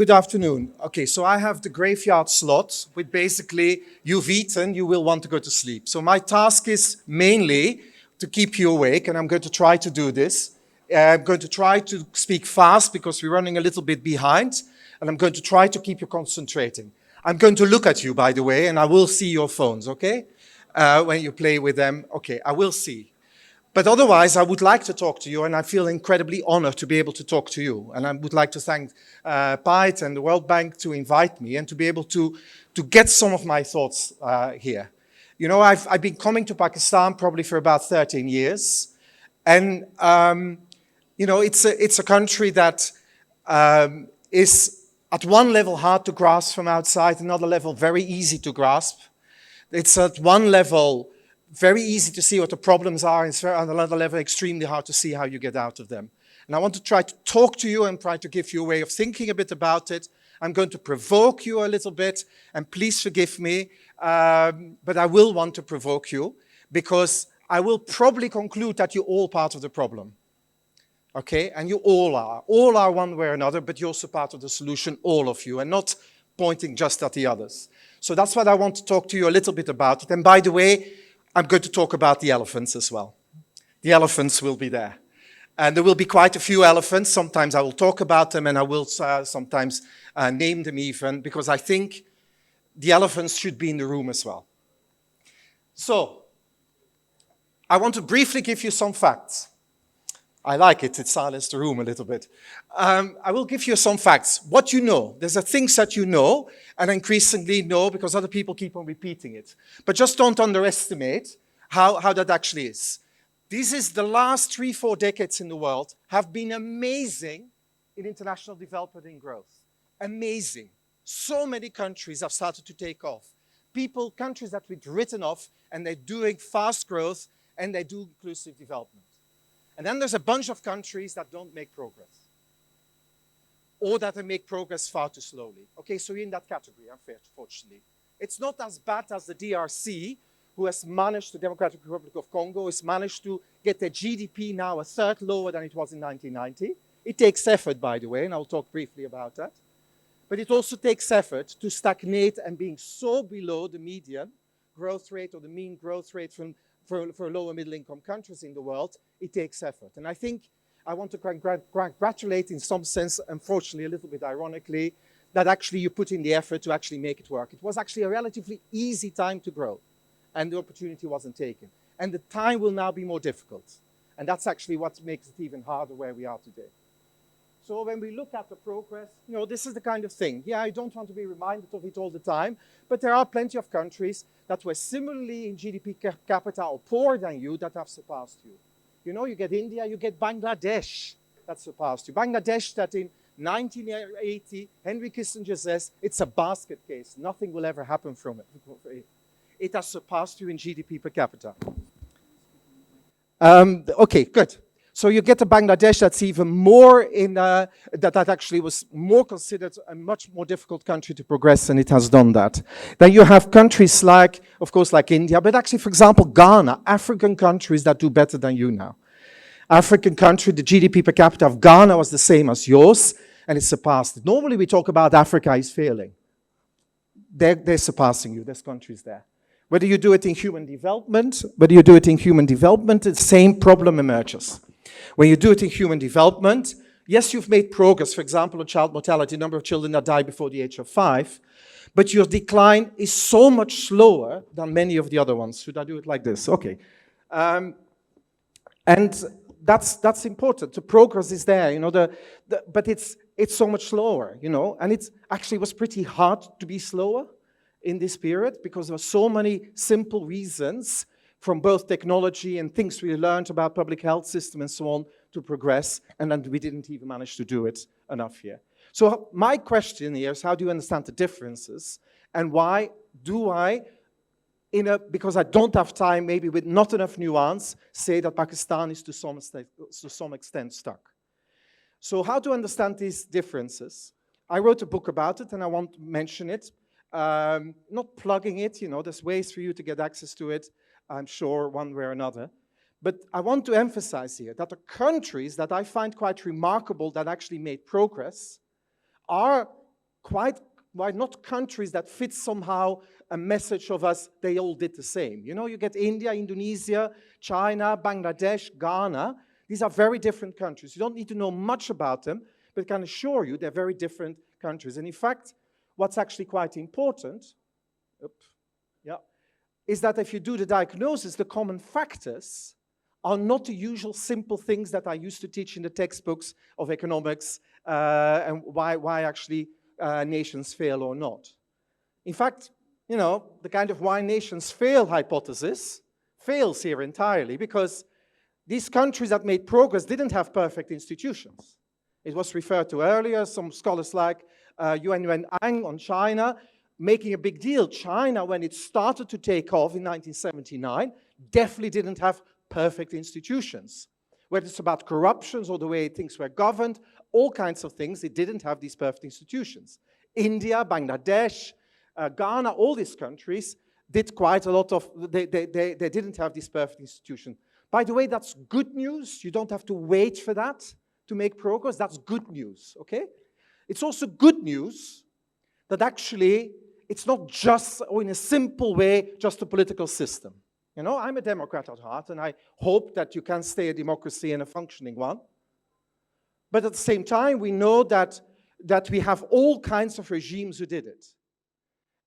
Good afternoon. Okay, so I have the graveyard slot, with basically you've eaten, you will want to go to sleep. So my task is mainly to keep you awake, and I'm going to try to do this. I'm going to try to speak fast because we're running a little bit behind, and I'm going to try to keep you concentrating. I'm going to look at you, by the way, and I will see your phones, okay? When you play with them, okay, I will see. But otherwise, I would like to talk to you, and I feel incredibly honored to be able to talk to you. And I would like to thank PIDE and the World Bank to invite me and to be able to get some of my thoughts here. You know, I've been coming to Pakistan probably for about 13 years. And, you know, it's a country that is at one level hard to grasp from outside, another level very easy to grasp. It's at one level very easy to see what the problems are, and on another level extremely hard to see how you get out of them. And I want to try to talk to you and try to give you a way of thinking a bit about it. I'm going to provoke you a little bit, and please forgive me, but I will want to provoke you, because I will probably conclude that you're all part of the problem. Okay, and you all are one way or another, but you're also part of the solution, all of you, and not pointing just at the others. So that's what I want to talk to you a little bit about it. And by the way, I'm going to talk about the elephants as well. The elephants will be there. And there will be quite a few elephants. Sometimes I will talk about them, and I will sometimes name them even, because I think the elephants should be in the room as well. So, I want to briefly give you some facts. I like it silenced the room a little bit. I will give you some facts. What you know. There's things that you know and increasingly know because other people keep on repeating it. But just don't underestimate how that actually is. This is the last 3-4 decades in the world have been amazing in international development and growth. Amazing. So many countries have started to take off. Countries that we'd written off, and they're doing fast growth, and they do inclusive development. And then there's a bunch of countries that don't make progress, or that they make progress far too slowly. Okay, so you're in that category, unfortunately. It's not as bad as the DRC, who has managed, the Democratic Republic of Congo, has managed to get their GDP now a third lower than it was in 1990. It takes effort, by the way, and I'll talk briefly about that. But it also takes effort to stagnate and being so below the median growth rate or the mean growth rate for lower middle income countries in the world. It takes effort. And I think I want to congratulate in some sense, unfortunately, a little bit ironically, that actually you put in the effort to actually make it work. It was actually a relatively easy time to grow, and the opportunity wasn't taken. And the time will now be more difficult. And that's actually what makes it even harder where we are today. So when we look at the progress, you know, this is the kind of thing. Yeah, I don't want to be reminded of it all the time, but there are plenty of countries that were similarly in GDP per capita or poorer than you that have surpassed you. You know, you get India, you get Bangladesh that surpassed you. Bangladesh that in 1980, Henry Kissinger says, it's a basket case. Nothing will ever happen from it. It has surpassed you in GDP per capita. Okay, good. So you get to Bangladesh that's even more that actually was more considered a much more difficult country to progress, and it has done that. Then you have countries like, of course, like India, but actually, for example, Ghana, African countries that do better than you now. African country, the GDP per capita of Ghana was the same as yours, and it surpassed it. Normally we talk about Africa is failing. They're surpassing you, there's countries there. Whether you do it in human development, the same problem emerges. When you do it in human development, yes, you've made progress, for example, on child mortality, number of children that die before the age of 5, but your decline is so much slower than many of the other ones. Should I do it like this? Okay. And that's important. The progress is there, you know, but it's so much slower, you know, and it actually was pretty hard to be slower in this period because there were so many simple reasons from both technology and things we learned about public health system and so on to progress, and then we didn't even manage to do it enough here. So my question here is, how do you understand the differences, and why do I, because I don't have time, maybe with not enough nuance, say that Pakistan is to some extent stuck? So how to understand these differences? I wrote a book about it, and I want to mention it. Not plugging it, you know, there's ways for you to get access to it, I'm sure, one way or another. But I want to emphasize here that the countries that I find quite remarkable that actually made progress are quite not countries that fit somehow a message of us, they all did the same. You know, you get India, Indonesia, China, Bangladesh, Ghana. These are very different countries. You don't need to know much about them, but I can assure you they're very different countries. And in fact, what's actually quite important, is that if you do the diagnosis, the common factors are not the usual simple things that I used to teach in the textbooks of economics and why actually nations fail or not. In fact, you know, the kind of why nations fail hypothesis fails here entirely because these countries that made progress didn't have perfect institutions. It was referred to earlier, some scholars like Yuan Ang on China, making a big deal. China, when it started to take off in 1979, definitely didn't have perfect institutions. Whether it's about corruptions or the way things were governed, all kinds of things, it didn't have these perfect institutions. India, Bangladesh, Ghana, all these countries did quite a lot of, they didn't have this perfect institution. By the way, that's good news. You don't have to wait for that to make progress. That's good news, okay? It's also good news that actually it's not just, or in a simple way, just a political system. You know, I'm a Democrat at heart, and I hope that you can stay a democracy and a functioning one. But at the same time, we know that we have all kinds of regimes who did it.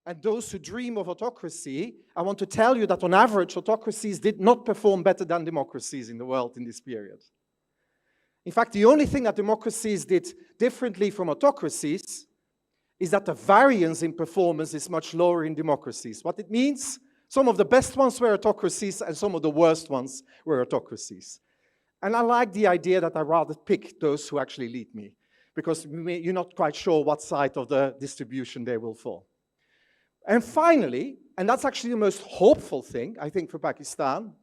And those who dream of autocracy, I want to tell you that on average, autocracies did not perform better than democracies in the world in this period. In fact, the only thing that democracies did differently from autocracies is that the variance in performance is much lower in democracies. What it means, some of the best ones were autocracies and some of the worst ones were autocracies. And I like the idea that I rather pick those who actually lead me, because you're not quite sure what side of the distribution they will fall. And finally, and that's actually the most hopeful thing, I think, for Pakistan,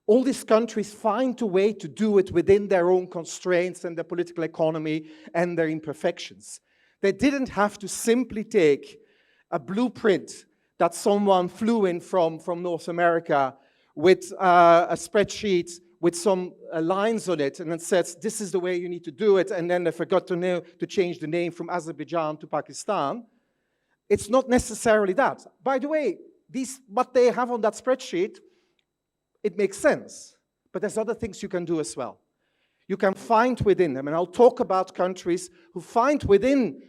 all these countries find a way to do it within their own constraints and their political economy and their imperfections. They didn't have to simply take a blueprint that someone flew in from North America with a spreadsheet with some lines on it, and it says, this is the way you need to do it, and then they forgot to change the name from Azerbaijan to Pakistan. It's not necessarily that. By the way, what they have on that spreadsheet, it makes sense. But there's other things you can do as well. You can find within them, and I'll talk about countries who find within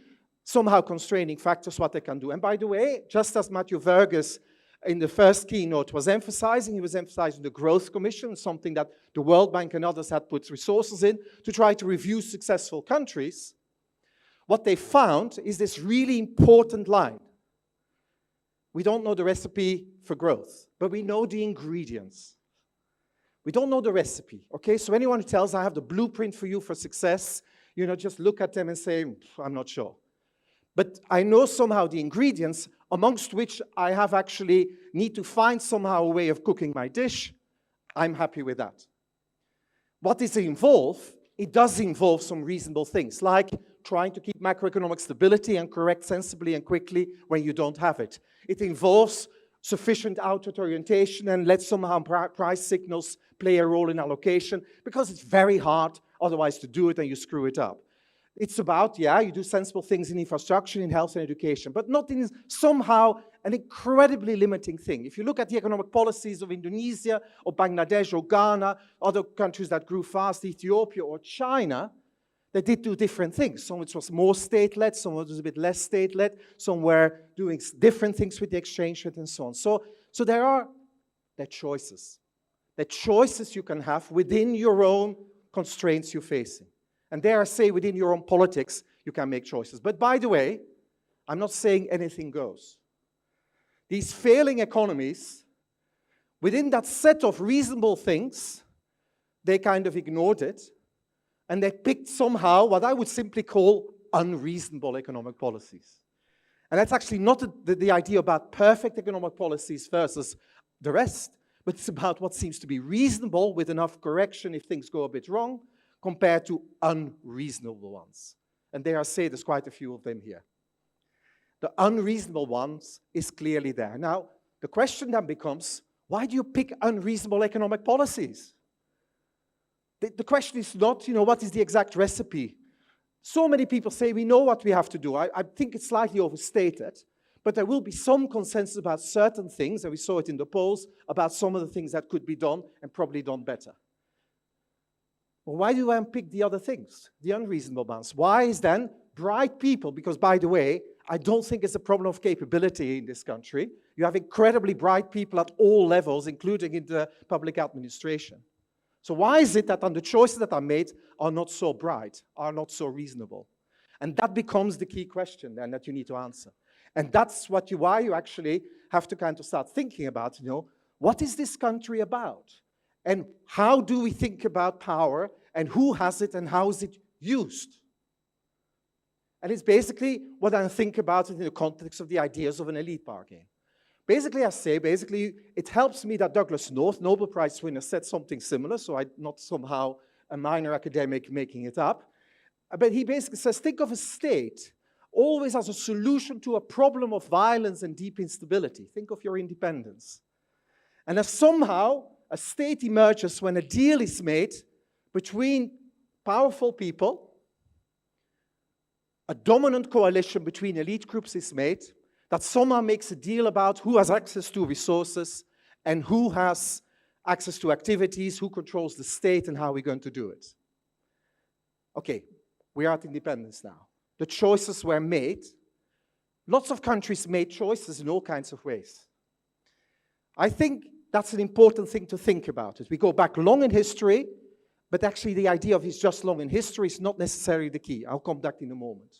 somehow constraining factors what they can do. And by the way, just as Matthew Verges in the first keynote was emphasizing, he was emphasizing the Growth Commission, something that the World Bank and others had put resources in to try to review successful countries. What they found is this really important line. We don't know the recipe for growth, but we know the ingredients. We don't know the recipe, okay? So anyone who tells, I have the blueprint for you for success, you know, just look at them and say, I'm not sure. But I know somehow the ingredients, amongst which I have actually need to find somehow a way of cooking my dish. I'm happy with that. What does it involve? It does involve some reasonable things, like trying to keep macroeconomic stability and correct sensibly and quickly when you don't have it. It involves sufficient outward orientation and let somehow price signals play a role in allocation, because it's very hard otherwise to do it and you screw it up. It's about, yeah, you do sensible things in infrastructure, in health and education, but not in somehow an incredibly limiting thing. If you look at the economic policies of Indonesia or Bangladesh or Ghana, other countries that grew fast, Ethiopia or China, they did do different things. Some it was more state-led, some it was a bit less state-led, some were doing different things with the exchange rate and so on. So there are choices. The choices you can have within your own constraints you're facing. And dare I say, within your own politics, you can make choices. But by the way, I'm not saying anything goes. These failing economies, within that set of reasonable things, they kind of ignored it, and they picked somehow what I would simply call unreasonable economic policies. And that's actually not the idea about perfect economic policies versus the rest, but it's about what seems to be reasonable with enough correction if things go a bit wrong, compared to unreasonable ones. And dare I say, there's quite a few of them here. The unreasonable ones is clearly there. Now, the question then becomes, why do you pick unreasonable economic policies? The question is not, what is the exact recipe? So many people say we know what we have to do. I think it's slightly overstated, but there will be some consensus about certain things, and we saw it in the polls, about some of the things that could be done and probably done better. Well, why do I pick the other things, the unreasonable ones? Why is then bright people, because by the way, I don't think it's a problem of capability in this country. You have incredibly bright people at all levels, including in the public administration. So why is it that the choices that are made are not so bright, are not so reasonable? And that becomes the key question then that you need to answer. And that's why you actually have to kind of start thinking about, what is this country about? And how do we think about power, and who has it, and how is it used? And it's basically what I think about in the context of the ideas of an elite bargain. Basically, I say, it helps me that Douglas North, Nobel Prize winner, said something similar, so I'm not somehow a minor academic making it up. But he basically says, think of a state always as a solution to a problem of violence and deep instability. Think of your independence. And as somehow a state emerges when a deal is made between powerful people, a dominant coalition between elite groups is made, that somehow makes a deal about who has access to resources and who has access to activities, who controls the state, and how we're going to do it. Okay, we are at independence now. The choices were made. Lots of countries made choices in all kinds of ways. I think that's an important thing to think about. We go back long in history, but actually the idea of it's just long in history is not necessarily the key. I'll come back in a moment.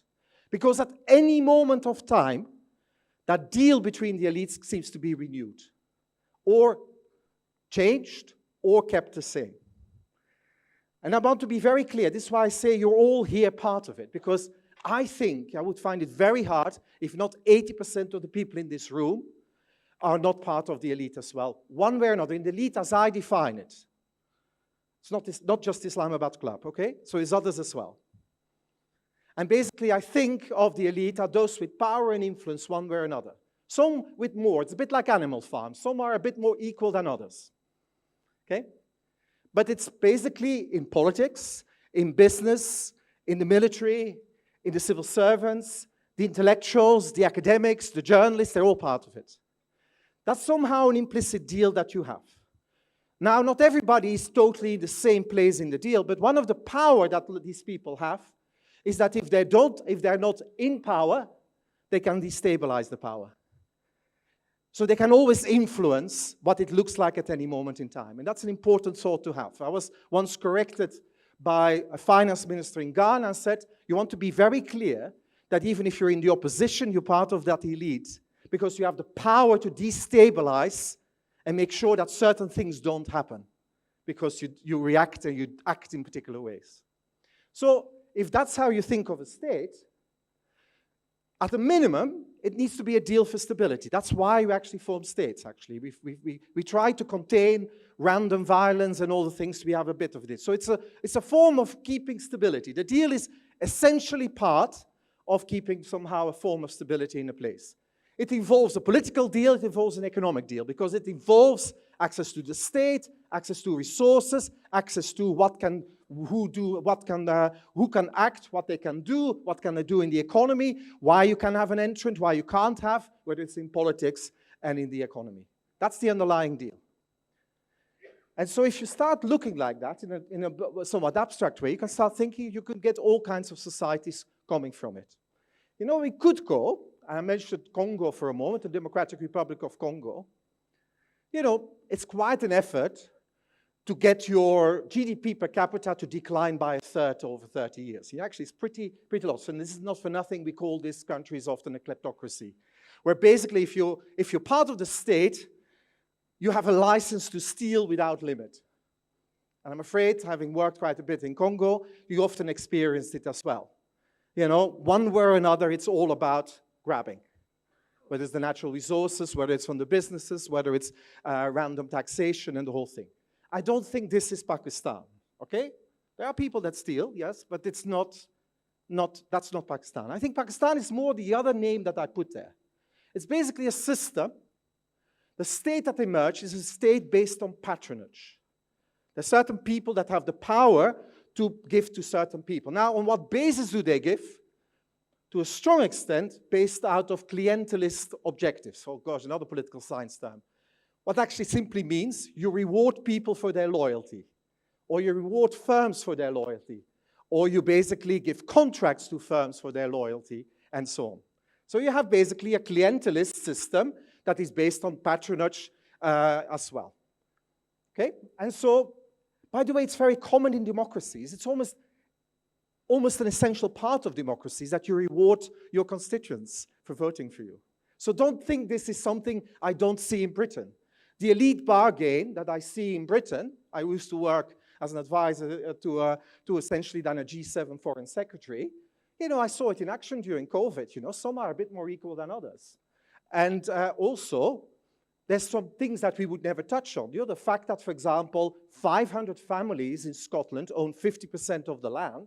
Because at any moment of time, that deal between the elites seems to be renewed, or changed, or kept the same. And I want to be very clear. This is why I say you're all here part of it, because I think I would find it very hard if not 80% of the people in this room are not part of the elite as well, one way or another. In the elite, as I define it, it's not just Islamabad Club, okay? So it's others as well. And basically, I think of the elite are those with power and influence one way or another. Some with more. It's a bit like Animal Farm. Some are a bit more equal than others. Okay? But it's basically in politics, in business, in the military, in the civil servants, the intellectuals, the academics, the journalists, they're all part of it. That's somehow an implicit deal that you have. Now, not everybody is totally the same place in the deal, but one of the power that these people have is that if they're not in power, they can destabilize the power. So they can always influence what it looks like at any moment in time. And that's an important thought to have. I was once corrected by a finance minister in Ghana and said, you want to be very clear that even if you're in the opposition, you're part of that elite, because you have the power to destabilize and make sure that certain things don't happen, because you react and you act in particular ways. So if that's how you think of a state, at a minimum, it needs to be a deal for stability. That's why we actually form states, actually. We try to contain random violence and all the things. We have a bit of this. So it's a form of keeping stability. The deal is essentially part of keeping somehow a form of stability in a place. It involves a political deal, it involves an economic deal, because it involves access to the state, access to resources, access to who can act, what they can do, what can they do in the economy, why you can have an entrant, why you can't have, whether it's in politics and in the economy. That's the underlying deal. And so if you start looking like that in a somewhat abstract way, you can start thinking you could get all kinds of societies coming from it. We could go, and I mentioned Congo for a moment, the Democratic Republic of Congo. It's quite an effort to get your GDP per capita to decline by a third over 30 years. Actually, it's pretty low. And this is not for nothing. We call these countries often a kleptocracy, where basically if you're part of the state, you have a license to steal without limit. And I'm afraid, having worked quite a bit in Congo, you often experienced it as well. One way or another, it's all about grabbing. Whether it's the natural resources, whether it's from the businesses, whether it's random taxation and the whole thing. I don't think this is Pakistan, okay? There are people that steal, yes, but that's not Pakistan. I think Pakistan is more the other name that I put there. It's basically a system. The state that emerged is a state based on patronage. There are certain people that have the power to give to certain people. Now, on what basis do they give? To a strong extent, based out of clientelist objectives. Oh gosh, another political science term. What actually simply means you reward people for their loyalty, or you reward firms for their loyalty, or you basically give contracts to firms for their loyalty, and so on. So you have basically a clientelist system that is based on patronage as well. Okay? And so, by the way, it's very common in democracies. It's almost an essential part of democracies that you reward your constituents for voting for you. So don't think this is something I don't see in Britain. The elite bargain that I see in Britain, I used to work as an advisor to essentially then a G7 foreign secretary. You know, I saw it in action during COVID. You know, some are a bit more equal than others. And also, there's some things that we would never touch on. You know, the fact that, for example, 500 families in Scotland own 50% of the land.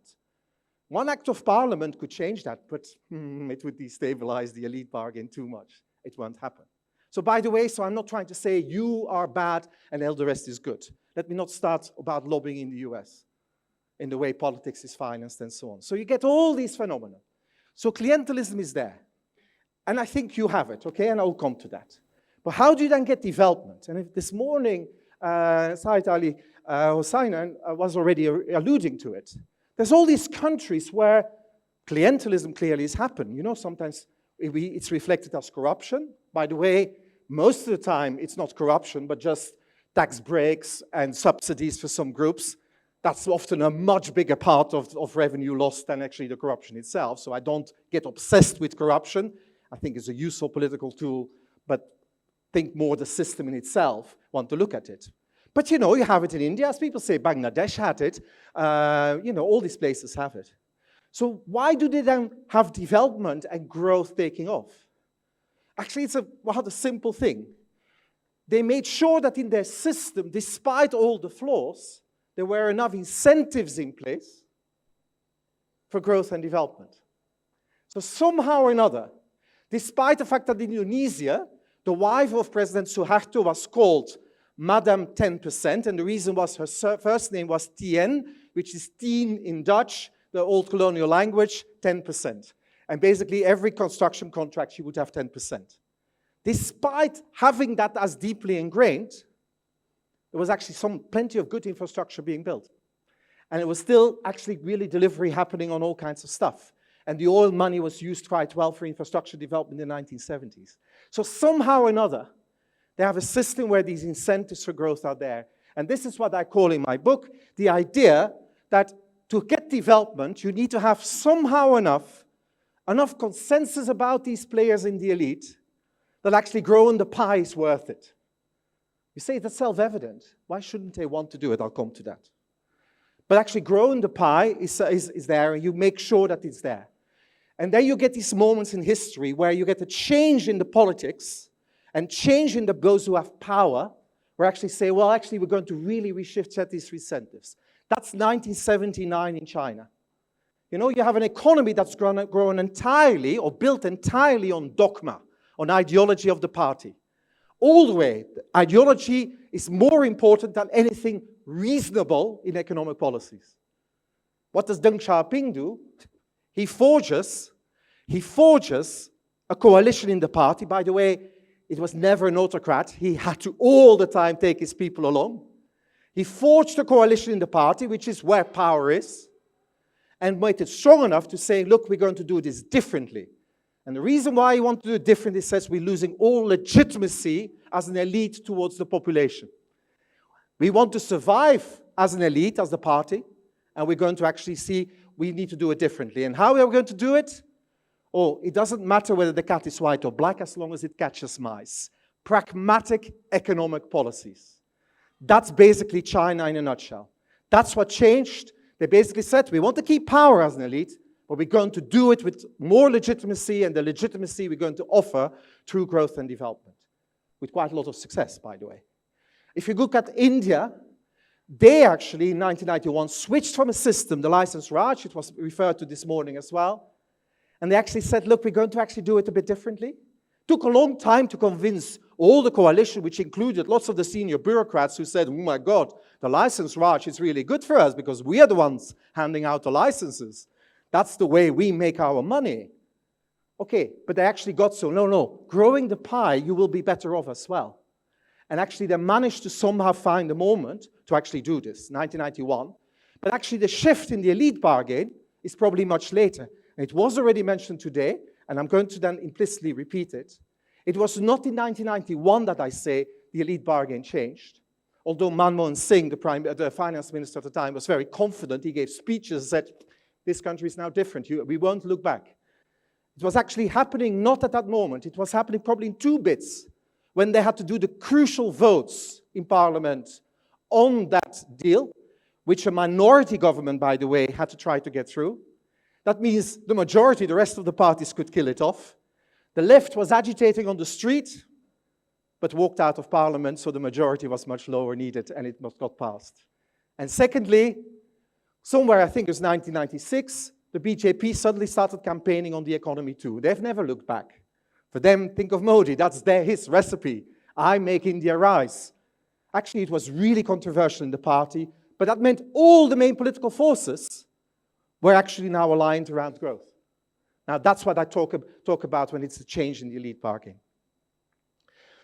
One act of parliament could change that, but it would destabilize the elite bargain too much. It won't happen. So by the way, so I'm not trying to say you are bad and all the rest is good. Let me not start about lobbying in the US, in the way politics is financed and so on. So you get all these phenomena. So clientelism is there. And I think you have it, okay? And I'll come to that. But how do you then get development? And if this morning, Said Ali Hossain was already alluding to it. There's all these countries where clientelism clearly has happened. You know, sometimes it's reflected as corruption. By the way, most of the time it's not corruption, but just tax breaks and subsidies for some groups. That's often a much bigger part of revenue loss than actually the corruption itself. So I don't get obsessed with corruption. I think it's a useful political tool, but think more the system in itself, want to look at it. But you know, you have it in India, as people say, Bangladesh had it. You know, all these places have it. So why do they then have development and growth taking off? Actually, it's a rather simple thing. They made sure that in their system, despite all the flaws, there were enough incentives in place for growth and development. So somehow or another, despite the fact that in Indonesia, the wife of President Suharto was called Madame 10%, and the reason was her first name was Tien, which is teen in Dutch, the old colonial language, 10%. And basically every construction contract she would have 10%. Despite having that as deeply ingrained, there was actually plenty of good infrastructure being built. And it was still actually really delivery happening on all kinds of stuff. And the oil money was used quite well for infrastructure development in the 1970s. So somehow or another, they have a system where these incentives for growth are there. And this is what I call in my book, the idea that to get development, you need to have somehow enough consensus about these players in the elite that actually growing the pie is worth it. You say that's self-evident. Why shouldn't they want to do it? I'll come to that. But actually growing the pie is there, and you make sure that it's there. And then you get these moments in history where you get a change in the politics and change in those who have power, where actually say, well, actually, we're going to really set these incentives. That's 1979 in China. You know, you have an economy that's grown entirely or built entirely on dogma, on ideology of the party. All the way, ideology is more important than anything reasonable in economic policies. What does Deng Xiaoping do? He forges a coalition in the party. By the way, it was never an autocrat. He had to all the time take his people along. He forged a coalition in the party, which is where power is, and made it strong enough to say, look, we're going to do this differently. And the reason why he wants to do it differently says we're losing all legitimacy as an elite towards the population. We want to survive as an elite, as the party, and we're going to actually see we need to do it differently. And how are we going to do it? Oh, it doesn't matter whether the cat is white or black as long as it catches mice. Pragmatic economic policies. That's basically China in a nutshell. That's what changed. They basically said, we want to keep power as an elite, but we're going to do it with more legitimacy, and the legitimacy we're going to offer through growth and development. With quite a lot of success, by the way. If you look at India, they actually, in 1991, switched from a system, the license Raj, it was referred to this morning as well, and they actually said, look, we're going to actually do it a bit differently. Took a long time to convince all the coalition, which included lots of the senior bureaucrats who said, oh my God, The license Raj is really good for us because we are the ones handing out the licenses. That's the way we make our money. Okay, but they actually got so, no, growing the pie, you will be better off as well. And actually they managed to somehow find a moment to actually do this, 1991. But actually the shift in the elite bargain is probably much later. And it was already mentioned today, and I'm going to then implicitly repeat it. It was not in 1991 that I say the elite bargain changed. Although Manmohan Singh, the finance minister at the time, was very confident. He gave speeches and said, this country is now different. We won't look back. It was actually happening not at that moment. It was happening probably in 2 bits when they had to do the crucial votes in Parliament on that deal, which a minority government, by the way, had to try to get through. That means the majority, the rest of the parties, could kill it off. The left was agitating on the street, but walked out of Parliament, so the majority was much lower needed, and it got passed. And secondly, somewhere, I think it was 1996, the BJP suddenly started campaigning on the economy too. They've never looked back. For them, think of Modi, that's his recipe. I make India rise. Actually, it was really controversial in the party, but that meant all the main political forces were actually now aligned around growth. Now, that's what I talk about when it's a change in the elite bargain.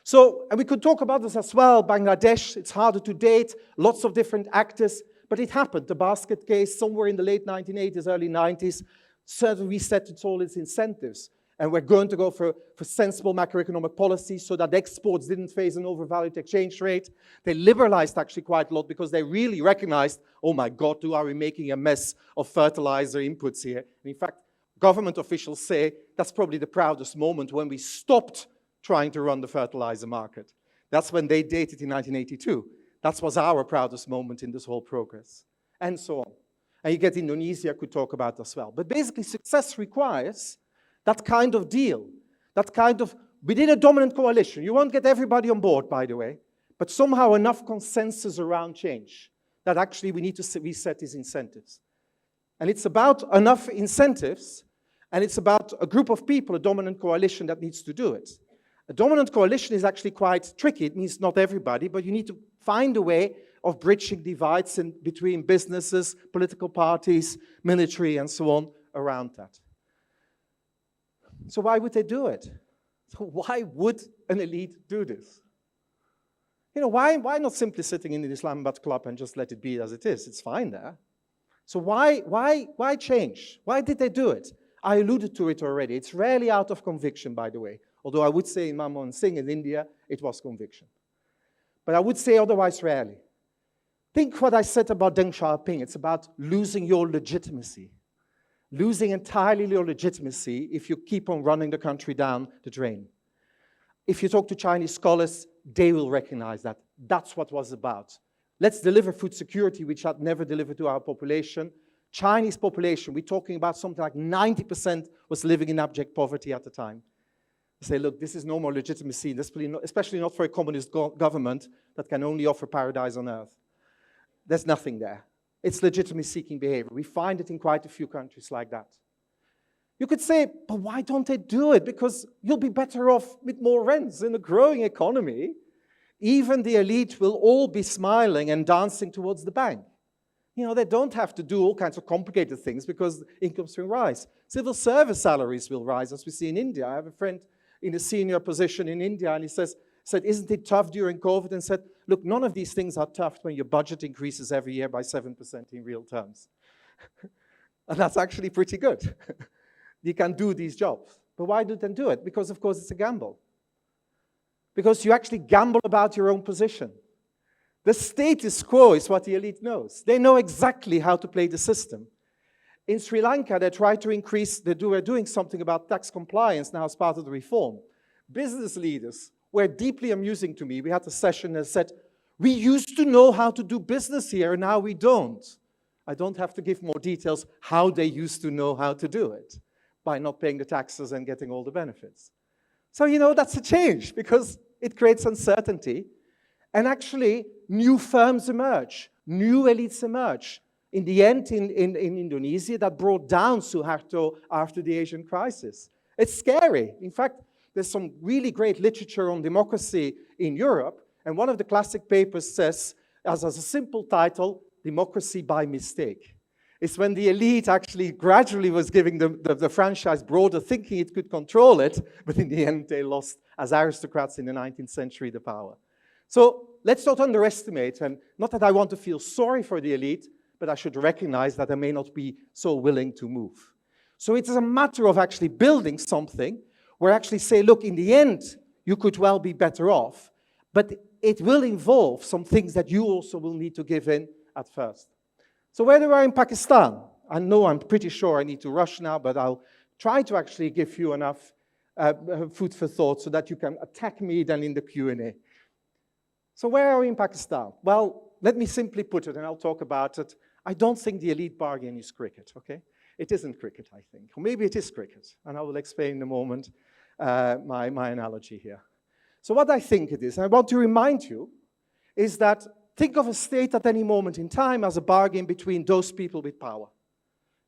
So, and we could talk about this as well, Bangladesh, it's harder to date, lots of different actors, but it happened. The basket case, somewhere in the late 1980s, early 90s, certainly reset all its incentives. And we're going to go for sensible macroeconomic policies so that exports didn't face an overvalued exchange rate. They liberalized actually quite a lot because they really recognized, oh my God, are we making a mess of fertilizer inputs here? And in fact, government officials say that's probably the proudest moment when we stopped trying to run the fertilizer market. That's when they dated in 1982. That was our proudest moment in this whole progress, and so on. And you get Indonesia, could talk about as well. But basically, success requires that kind of deal, that kind of, within a dominant coalition. You won't get everybody on board, by the way, but somehow enough consensus around change that actually we need to reset these incentives. And it's about enough incentives, and it's about a group of people, a dominant coalition that needs to do it. A dominant coalition is actually quite tricky. It means not everybody, but you need to find a way of bridging divides between businesses, political parties, military, and so on around that. So why would they do it? So why would an elite do this? You know, why not simply sitting in the Islamabad club and just let it be as it is? It's fine there. So why change? Why did they do it? I alluded to it already. It's rarely out of conviction, by the way. Although I would say in Manmohan Singh in India, it was conviction. But I would say otherwise rarely. Think what I said about Deng Xiaoping. It's about losing your legitimacy. Losing entirely your legitimacy if you keep on running the country down the drain. If you talk to Chinese scholars, they will recognize that. That's what it was about. Let's deliver food security, which had never delivered to our population. Chinese population, we're talking about something like 90% was living in abject poverty at the time. Say, look, this is no more legitimacy, especially not for a communist government that can only offer paradise on earth. There's nothing there. It's legitimacy-seeking behavior. We find it in quite a few countries like that. You could say, but why don't they do it? Because you'll be better off with more rents in a growing economy. Even the elite will all be smiling and dancing towards the bank. You know, they don't have to do all kinds of complicated things because incomes will rise. Civil service salaries will rise, as we see in India. I have a friend in a senior position in India, and he said, isn't it tough during COVID? And said, look, none of these things are tough when your budget increases every year by 7% in real terms. And that's actually pretty good. You can do these jobs. But why do they do it? Because, of course, it's a gamble. Because you actually gamble about your own position. The status quo is what the elite knows. They know exactly how to play the system. In Sri Lanka, they try to increase, they were doing something about tax compliance now as part of the reform. Business leaders were deeply amusing to me. We had a session that said, we used to know how to do business here, and now we don't. I don't have to give more details how they used to know how to do it by not paying the taxes and getting all the benefits. So, you know, that's a change because it creates uncertainty. And actually, new firms emerge, new elites emerge. In the end, in Indonesia, that brought down Suharto after the Asian crisis. It's scary. In fact, there's some really great literature on democracy in Europe, and one of the classic papers says as a simple title, Democracy by Mistake. It's when the elite actually gradually was giving the franchise broader, thinking it could control it, but in the end they lost, as aristocrats in the 19th century, the power. So let's not underestimate, and not that I want to feel sorry for the elite, but I should recognize that they may not be so willing to move. So it is a matter of actually building something where actually say, look, in the end, you could well be better off, but it will involve some things that you also will need to give in at first. So where do we are in Pakistan? I know I'm pretty sure I need to rush now, but I'll try to actually give you enough food for thought so that you can attack me then in the Q&A. So where are we in Pakistan? Well, let me simply put it, and I'll talk about it. I don't think the elite bargain is cricket, okay? It isn't cricket, I think. Or maybe it is cricket, and I will explain in a moment my analogy here. So what I think it is, and I want to remind you, is that think of a state at any moment in time as a bargain between those people with power.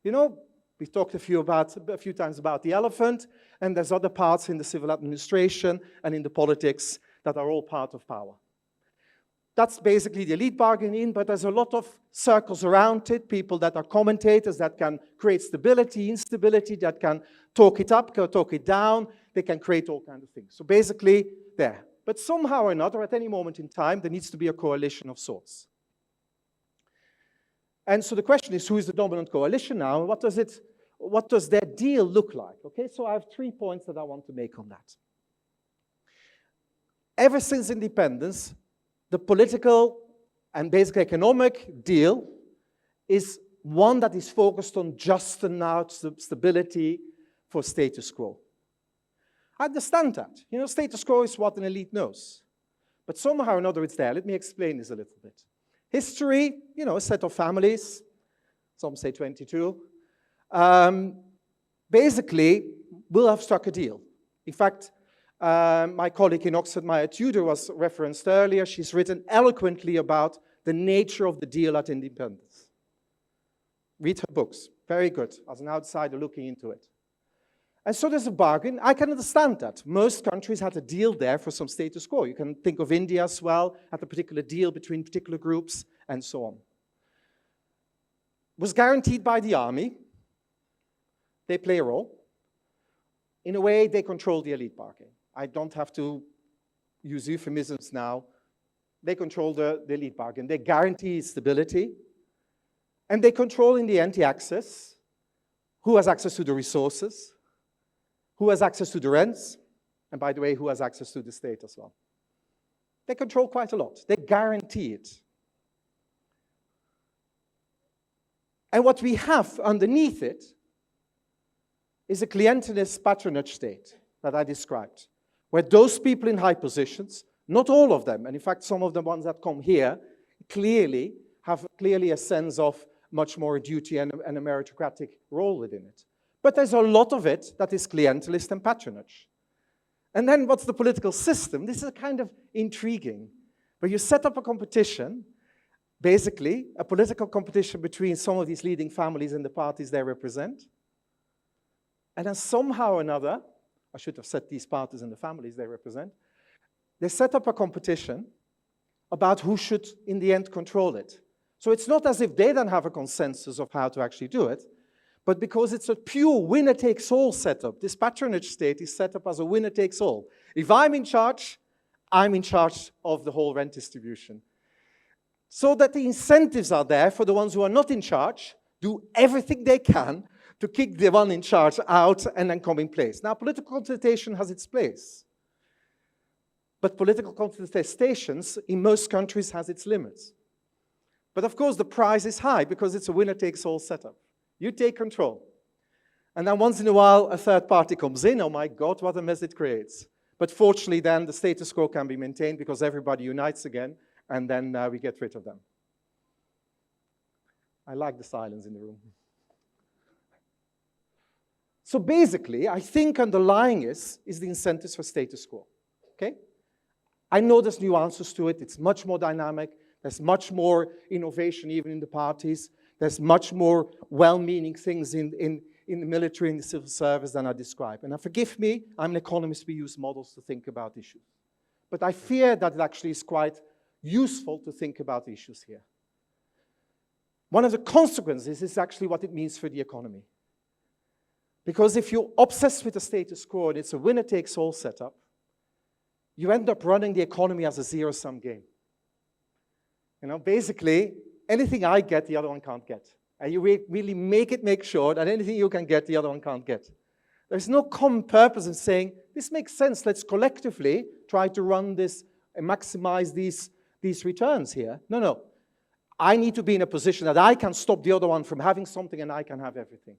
You know, we've talked a few times about the elephant, and there's other parts in the civil administration and in the politics that are all part of power. That's basically the elite bargaining, but there's a lot of circles around it, people that are commentators that can create stability, instability, that can talk it up, talk it down, they can create all kinds of things. So basically, there. But somehow or another, at any moment in time, there needs to be a coalition of sorts. And so the question is, who is the dominant coalition now, and what does their deal look like? Okay, so I have 3 points that I want to make on that. Ever since independence, the political and basically economic deal is one that is focused on just enough stability for status quo. I understand that. You know, status quo is what an elite knows. But somehow or another it's there. Let me explain this a little bit. History, you know, a set of families, some say 22, basically will have struck a deal. In fact, my colleague in Oxford, Maya Tudor, was referenced earlier. She's written eloquently about the nature of the deal at independence. Read her books. Very good, as an outsider looking into it. And so there's a bargain. I can understand that. Most countries had a deal there for some status quo. You can think of India as well, had a particular deal between particular groups, and so on. Was guaranteed by the army. They play a role. In a way, they control the elite bargain. I don't have to use euphemisms now. They control the elite bargain. They guarantee stability. And they control, in the end, the access. Who has access to the resources? Who has access to the rents? And by the way, who has access to the state as well? They control quite a lot. They guarantee it. And what we have underneath it is a clientelist patronage state that I described, where those people in high positions, not all of them, and in fact some of the ones that come here, clearly have a sense of much more duty and a meritocratic role within it. But there's a lot of it that is clientelist and patronage. And then what's the political system? This is kind of intriguing, where you set up a competition, basically a political competition between some of these leading families and the parties they represent. And then somehow or another, I should have said these parties and the families they represent, they set up a competition about who should, in the end, control it. So it's not as if they don't have a consensus of how to actually do it, but because it's a pure winner-takes-all setup. This patronage state is set up as a winner-takes-all. If I'm in charge of the whole rent distribution. So that the incentives are there for the ones who are not in charge, do everything they can to kick the one in charge out and then come in place. Now, political contestation has its place. But political contestations in most countries has its limits. But of course, the price is high because it's a winner-takes-all setup. You take control. And then once in a while, a third party comes in. Oh my God, what a mess it creates. But fortunately, then the status quo can be maintained because everybody unites again, and then we get rid of them. I like the silence in the room. So basically, I think underlying is the incentives for status quo. Okay? I know there's nuances to it. It's much more dynamic. There's much more innovation even in the parties. There's much more well-meaning things in the military and the civil service than I describe. And now forgive me, I'm an economist, we use models to think about issues. But I fear that it actually is quite useful to think about issues here. One of the consequences is actually what it means for the economy. Because if you're obsessed with the status quo and it's a winner-takes-all setup, you end up running the economy as a zero-sum game. You know, basically, anything I get, the other one can't get. And you really make sure that anything you can get, the other one can't get. There's no common purpose in saying, this makes sense, let's collectively try to run this and maximize these returns here. No. I need to be in a position that I can stop the other one from having something and I can have everything.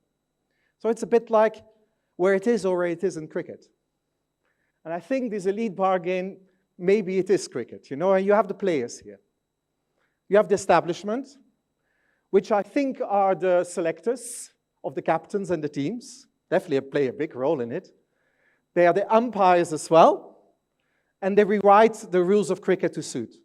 So it's a bit like where it is or where it isn't cricket. And I think this elite bargain, maybe it is cricket, you know, and you have the players here. You have the establishment, which I think are the selectors of the captains and the teams. Definitely play a big role in it. They are the umpires as well, and they rewrite the rules of cricket to suit.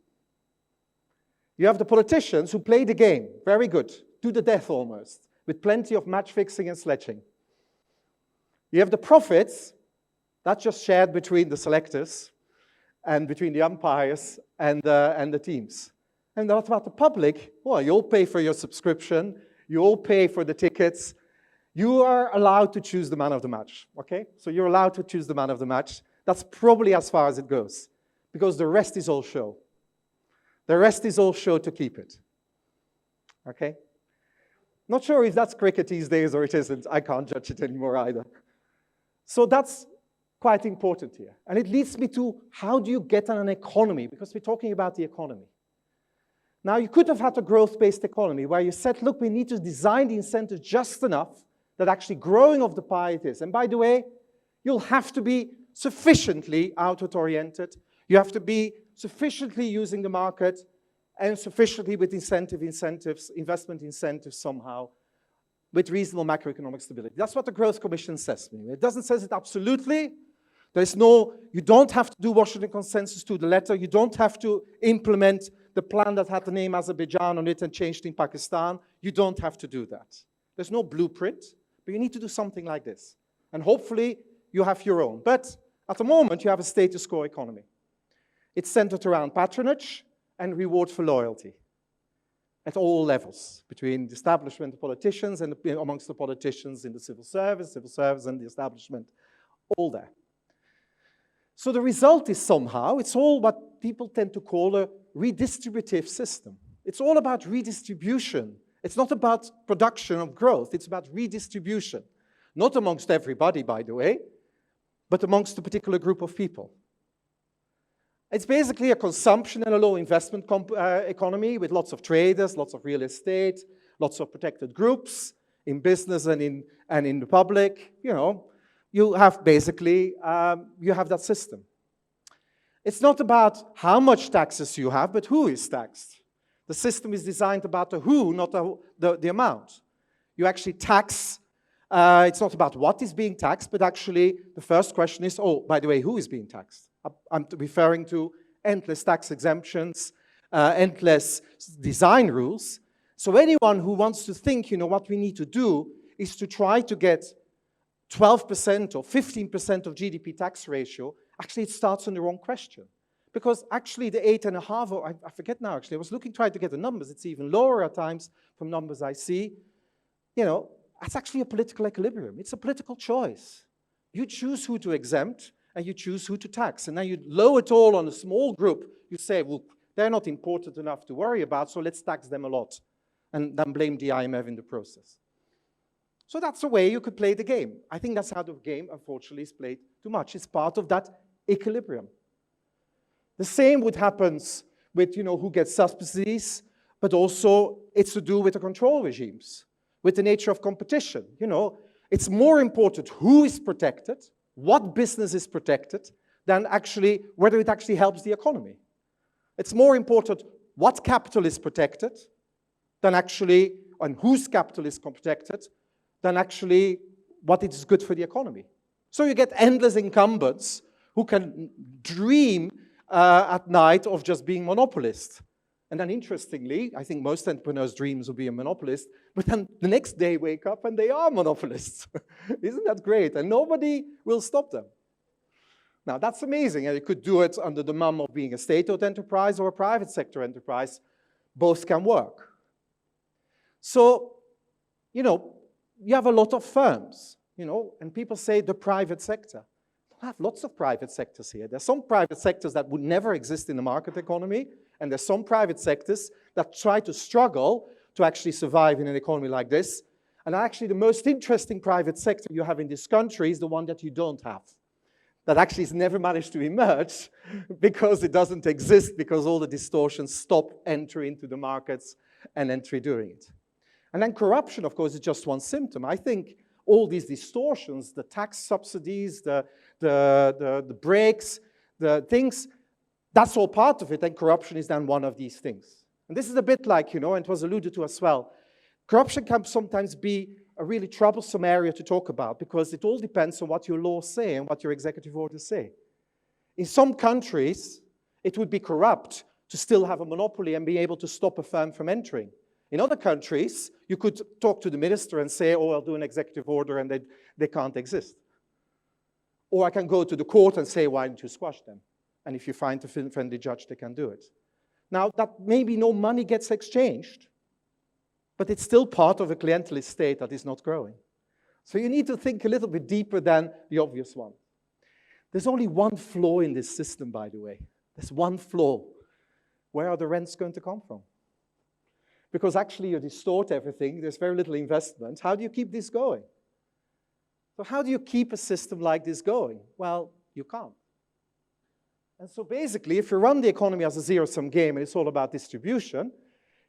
You have the politicians who play the game, very good, to the death almost, with plenty of match fixing and sledging. You have the profits, that's just shared between the selectors and between the umpires and the teams. And what about the public? Well, you all pay for your subscription, you all pay for the tickets. You are allowed to choose the man of the match, okay? So you're allowed to choose the man of the match. That's probably as far as it goes, because the rest is all show. The rest is all show to keep it, okay? Not sure if that's cricket these days or it isn't. I can't judge it anymore either. So that's quite important here. And it leads me to, how do you get an economy? Because we're talking about the economy. Now, you could have had a growth-based economy where you said, look, we need to design the incentives just enough that actually growing of the pie it is. And by the way, you'll have to be sufficiently outward-oriented. You have to be sufficiently using the market and sufficiently with incentives, investment incentives somehow, with reasonable macroeconomic stability. That's what the Growth Commission says to me. It doesn't say it absolutely. You don't have to do Washington Consensus to the letter. You don't have to implement the plan that had the name Azerbaijan on it and changed in Pakistan. You don't have to do that. There's no blueprint, but you need to do something like this. And hopefully you have your own. But at the moment, you have a status quo economy. It's centered around patronage and reward for loyalty at all levels, between the establishment, the politicians, and amongst the politicians in the civil service and the establishment, all there. So the result is somehow, it's all what people tend to call a redistributive system. It's all about redistribution. It's not about production of growth, it's about redistribution. Not amongst everybody, by the way, but amongst a particular group of people. It's basically a consumption and a low investment economy with lots of traders, lots of real estate, lots of protected groups in business and in the public. You know, you have basically, you have that system. It's not about how much taxes you have, but who is taxed. The system is designed about the who, not the amount. You actually tax, it's not about what is being taxed, but actually the first question is, oh, by the way, who is being taxed? I'm referring to endless tax exemptions, endless design rules. So anyone who wants to think, you know, what we need to do is to try to get 12% or 15% of GDP tax ratio, actually it starts on the wrong question. Because actually the 8.5, or I forget now actually, I was trying to get the numbers, it's even lower at times from numbers I see. You know, that's actually a political equilibrium. It's a political choice. You choose who to exempt, and you choose who to tax. And then you lower it all on a small group. You say, well, they're not important enough to worry about, so let's tax them a lot. And then blame the IMF in the process. So that's a way you could play the game. I think that's how the game, unfortunately, is played too much. It's part of that equilibrium. The same would happen with, you know, who gets subsidies, but also it's to do with the control regimes, with the nature of competition. You know, it's more important who is protected, what business is protected, than actually whether it actually helps the economy. It's more important what capital is protected than actually, and whose capital is protected, than actually what is good for the economy. So you get endless incumbents who can dream at night of just being monopolists. And then interestingly, I think most entrepreneurs' dreams of being a monopolist, but then the next day wake up and they are monopolists. Isn't that great? And nobody will stop them. Now, that's amazing, and you could do it under the mum of being a state-owned enterprise or a private sector enterprise. Both can work. So, you have a lot of firms, and people say the private sector. I have lots of private sectors here. There's some private sectors that would never exist in the market economy, and there's some private sectors that try to struggle to actually survive in an economy like this. And actually, the most interesting private sector you have in this country is the one that you don't have. That actually has never managed to emerge because it doesn't exist, because all the distortions stop entry into the markets and entry doing it. And then corruption, of course, is just one symptom. I think all these distortions, the tax subsidies, the breaks, the things, that's all part of it, and corruption is then one of these things. And this is a bit like, and it was alluded to as well, corruption can sometimes be a really troublesome area to talk about because it all depends on what your laws say and what your executive orders say. In some countries, it would be corrupt to still have a monopoly and be able to stop a firm from entering. In other countries, you could talk to the minister and say, oh, I'll do an executive order and they can't exist. Or I can go to the court and say, why don't you squash them? And if you find a friendly judge, they can do it. Now, that maybe no money gets exchanged, but it's still part of a clientelist state that is not growing. So you need to think a little bit deeper than the obvious one. There's only one flaw in this system, by the way. There's one flaw. Where are the rents going to come from? Because actually you distort everything, there's very little investment. How do you keep this going? So how do you keep a system like this going? Well, you can't. And so basically, if you run the economy as a zero-sum game and it's all about distribution,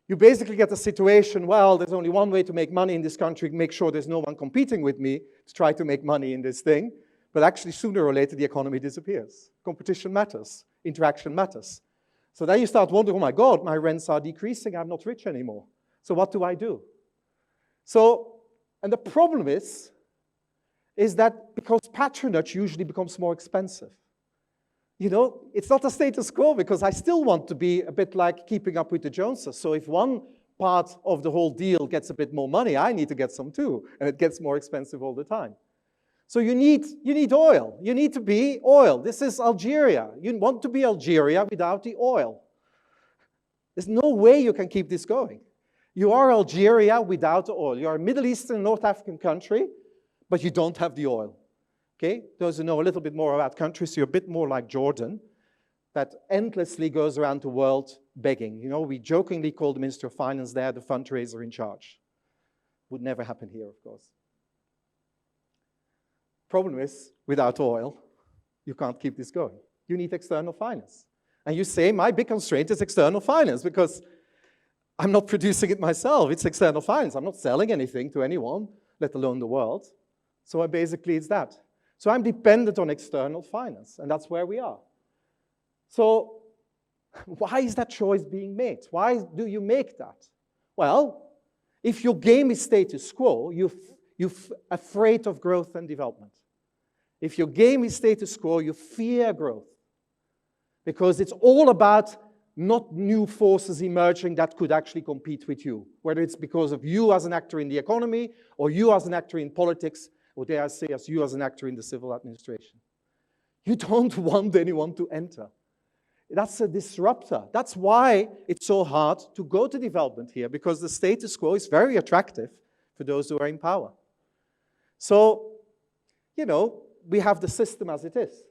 you basically get a situation, well, there's only one way to make money in this country, make sure there's no one competing with me to try to make money in this thing. But actually, sooner or later, the economy disappears. Competition matters. Interaction matters. So then you start wondering, oh my God, my rents are decreasing. I'm not rich anymore. So what do I do? So, and the problem is that because patronage usually becomes more expensive. It's not a status quo because I still want to be a bit like keeping up with the Joneses. So if one part of the whole deal gets a bit more money, I need to get some too. And it gets more expensive all the time. So you need oil. You need to be oil. This is Algeria. You want to be Algeria without the oil. There's no way you can keep this going. You are Algeria without the oil. You are a Middle Eastern, North African country, but you don't have the oil. Okay? Those who know a little bit more about countries, you're a bit more like Jordan, that endlessly goes around the world begging. We jokingly call the Minister of Finance there the fundraiser in charge. Would never happen here, of course. Problem is, without oil, you can't keep this going. You need external finance. And you say, my big constraint is external finance because I'm not producing it myself. It's external finance. I'm not selling anything to anyone, let alone the world. So basically, it's that. So I'm dependent on external finance, and that's where we are. So why is that choice being made? Why do you make that? Well, if your game is status quo, you're afraid of growth and development. If your game is status quo, you fear growth. Because it's all about not new forces emerging that could actually compete with you, whether it's because of you as an actor in the economy, or you as an actor in politics, or dare I say, as you as an actor in the civil administration. You don't want anyone to enter. That's a disruptor. That's why it's so hard to go to development here, because the status quo is very attractive for those who are in power. So, we have the system as it is.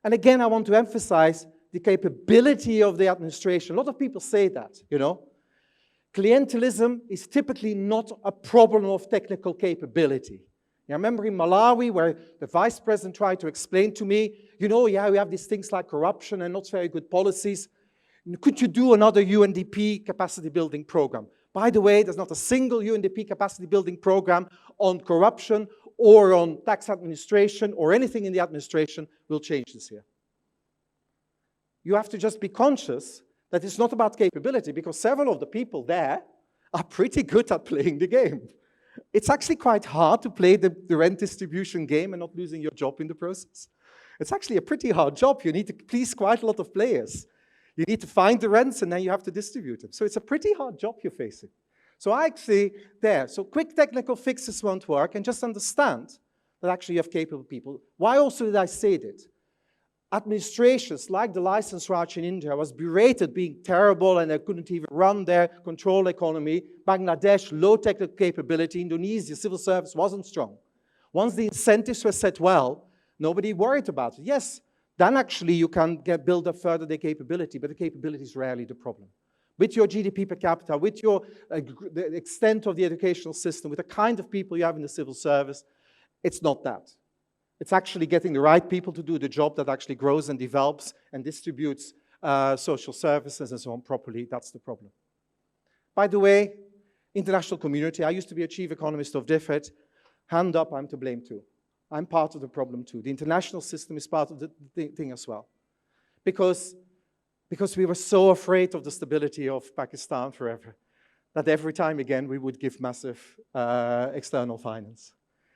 And again, I want to emphasize the capability of the administration. A lot of people say that, Clientelism is typically not a problem of technical capability. I remember in Malawi where the vice president tried to explain to me, we have these things like corruption and not very good policies. Could you do another UNDP capacity building program? By the way, there's not a single UNDP capacity building program on corruption or on tax administration or anything in the administration will change this year. You have to just be conscious that it's not about capability, because several of the people there are pretty good at playing the game. It's actually quite hard to play the rent distribution game and not losing your job in the process. It's actually a pretty hard job. You need to please quite a lot of players. You need to find the rents and then you have to distribute them. So it's a pretty hard job you're facing. So so quick technical fixes won't work, and just understand that actually you have capable people. Why also did I say that? Administrations, like the license Raj in India, was berated being terrible and they couldn't even run their control economy. Bangladesh, low technical capability. Indonesia, civil service wasn't strong. Once the incentives were set well, nobody worried about it. Yes, then actually you can build up further their capability, but the capability is rarely the problem. With your GDP per capita, with your the extent of the educational system, with the kind of people you have in the civil service, it's not that. It's actually getting the right people to do the job that actually grows and develops and distributes social services and so on properly. That's the problem. By the way, international community, I used to be a chief economist of DFID. Hand up, I'm to blame too. I'm part of the problem too. The international system is part of the thing as well. Because we were so afraid of the stability of Pakistan forever, that every time again we would give massive external finance.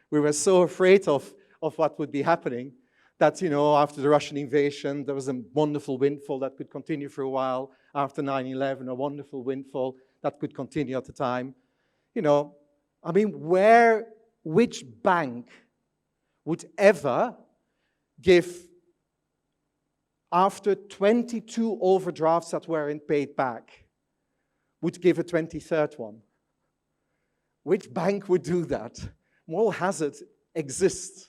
We were so afraid of what would be happening that, you know, after the Russian invasion, there was a wonderful windfall that could continue for a while. After 9/11, a wonderful windfall that could continue at the time. You know, I mean, which bank would ever give, after 22 overdrafts that weren't paid back, would give a 23rd one? Which bank would do that? Moral hazard exists.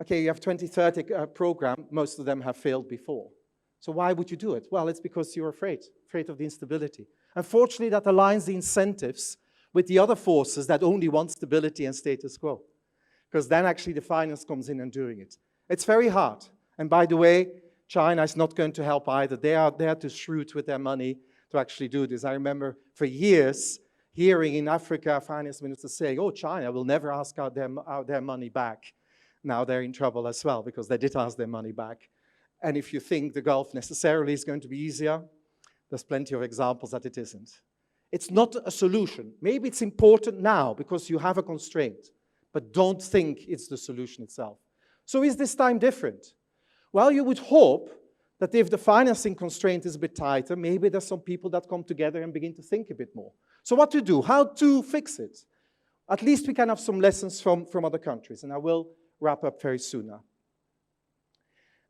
Okay, you have 2030 program, most of them have failed before. So why would you do it? Well, it's because you're afraid of the instability. Unfortunately, that aligns the incentives with the other forces that only want stability and status quo. Because then actually the finance comes in and doing it. It's very hard. And by the way, China is not going to help either. They are there to shrewd with their money to actually do this. I remember for years hearing in Africa finance ministers saying, oh, China will never ask out their money back. Now they're in trouble as well because they did ask their money back. And if you think the Gulf necessarily is going to be easier, there's plenty of examples that it isn't. It's not a solution. Maybe it's important now because you have a constraint, but don't think it's the solution itself. So is this time different? Well, you would hope that if the financing constraint is a bit tighter, maybe there's some people that come together and begin to think a bit more. So what to do? How to fix it? At least we can have some lessons from other countries, and I will wrap up very soon now.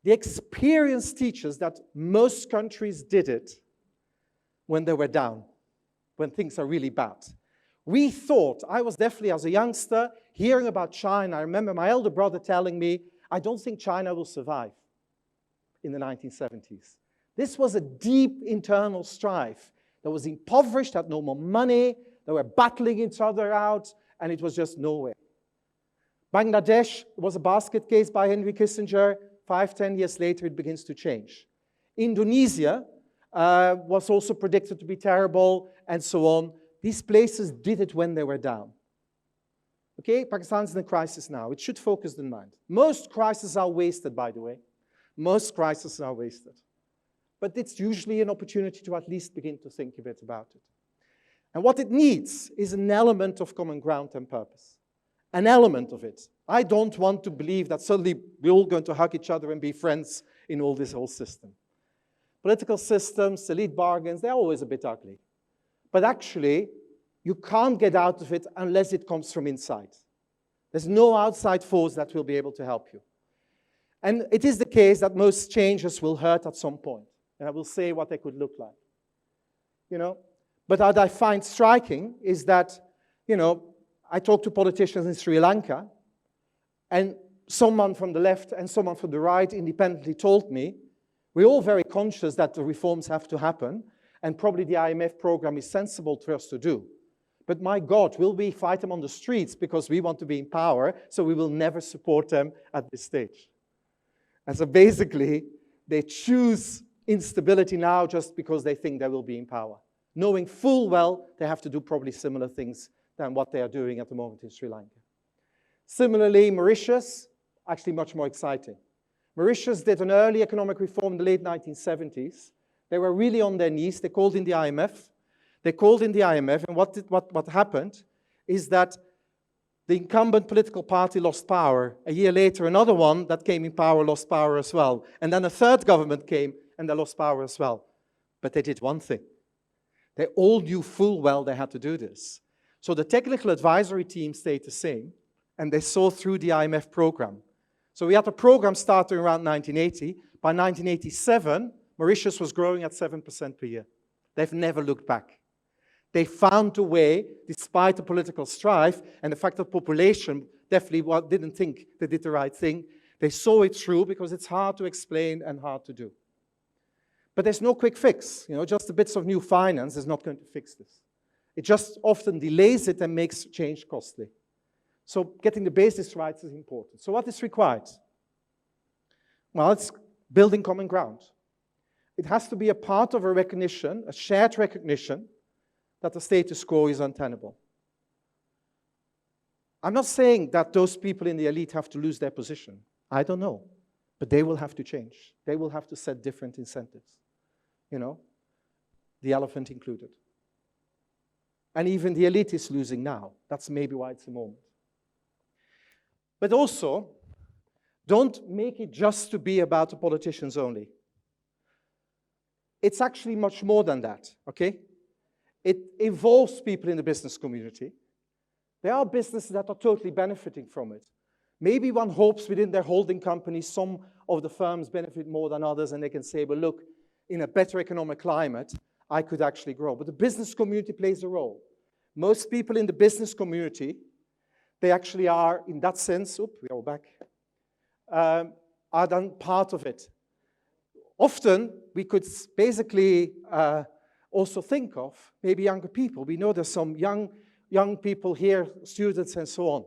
The experience teaches that most countries did it when they were down, when things are really bad. We thought, I was definitely as a youngster hearing about China. I remember my elder brother telling me, I don't think China will survive in the 1970s. This was a deep internal strife that was impoverished, had no more money, they were battling each other out, and it was just nowhere. Bangladesh was a basket case by Henry Kissinger. 5-10 years later, it begins to change. Indonesia was also predicted to be terrible, and so on. These places did it when they were down. Okay, Pakistan's in a crisis now. It should focus the mind. Most crises are wasted, by the way. Most crises are wasted. But it's usually an opportunity to at least begin to think a bit about it. And what it needs is an element of common ground and purpose. An element of it. I don't want to believe that suddenly we're all going to hug each other and be friends in all this whole system. Political systems, elite bargains, they're always a bit ugly. But actually, you can't get out of it unless it comes from inside. There's no outside force that will be able to help you. And it is the case that most changes will hurt at some point. And I will say what they could look like. You know? But what I find striking is that, you know, I talk to politicians in Sri Lanka, and someone from the left and someone from the right independently told me, we're all very conscious that the reforms have to happen, and probably the IMF program is sensible for us to do. But my God, will we fight them on the streets because we want to be in power, so we will never support them at this stage. And so basically, they choose instability now just because they think they will be in power, knowing full well they have to do probably similar things than what they are doing at the moment in Sri Lanka. Similarly, Mauritius, actually much more exciting. Mauritius did an early economic reform in the late 1970s. They were really on their knees. They called in the IMF. And what happened is that the incumbent political party lost power. A year later, another one that came in power lost power as well. And then a third government came and they lost power as well. But they did one thing. They all knew full well they had to do this. So the technical advisory team stayed the same, and they saw through the IMF program. So we had a program starting around 1980. By 1987, Mauritius was growing at 7% per year. They've never looked back. They found a way, despite the political strife and the fact that population definitely didn't think they did the right thing. They saw it through because it's hard to explain and hard to do. But there's no quick fix. Just the bits of new finance is not going to fix this. It just often delays it and makes change costly. So getting the basics right is important. So what is required? Well, it's building common ground. It has to be a part of a recognition, a shared recognition, that the status quo is untenable. I'm not saying that those people in the elite have to lose their position. I don't know. But they will have to change. They will have to set different incentives. The elephant included. And even the elite is losing now. That's maybe why it's a moment. But also, don't make it just to be about the politicians only. It's actually much more than that, okay? It involves people in the business community. There are businesses that are totally benefiting from it. Maybe one hopes within their holding companies, some of the firms benefit more than others, and they can say, well, look, in a better economic climate, I could actually grow. But the business community plays a role. Most people in the business community, they actually are, in that sense, we go back, are then part of it. Often, we could basically also think of maybe younger people. We know there's some young people here, students and so on.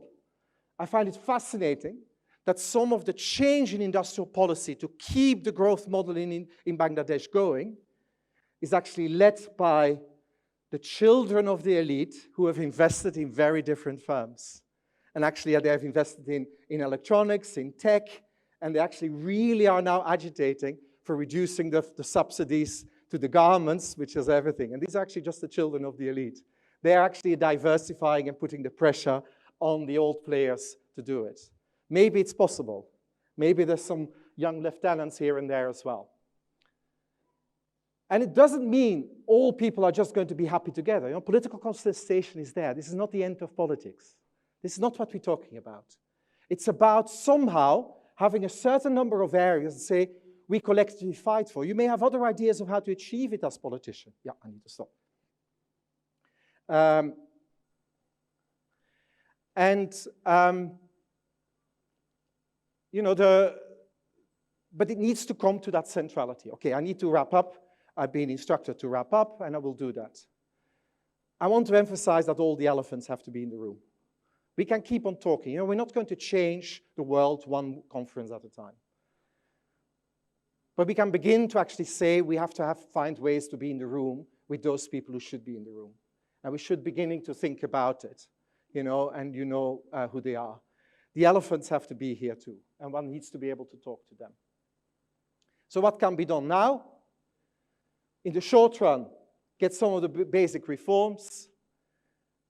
I find it fascinating that some of the change in industrial policy to keep the growth model in Bangladesh going is actually led by the children of the elite who have invested in very different firms. And actually they have invested in electronics, in tech, and they actually really are now agitating for reducing the subsidies to the garments, which is everything. And these are actually just the children of the elite. They're actually diversifying and putting the pressure on the old players to do it. Maybe it's possible. Maybe there's some young lieutenants here and there as well. And it doesn't mean all people are just going to be happy together. Political contestation is there. This is not the end of politics. This is not what we're talking about. It's about somehow having a certain number of areas and say, we collectively fight for. You may have other ideas of how to achieve it as politicians. Yeah, I need to stop. But it needs to come to that centrality. Okay, I need to wrap up. I've been instructed to wrap up, and I will do that. I want to emphasize that all the elephants have to be in the room. We can keep on talking. We're not going to change the world one conference at a time. But we can begin to actually say we have to find ways to be in the room with those people who should be in the room. And we should beginning to think about it, and who they are. The elephants have to be here too, and one needs to be able to talk to them. So what can be done now? In the short run, get some of the basic reforms.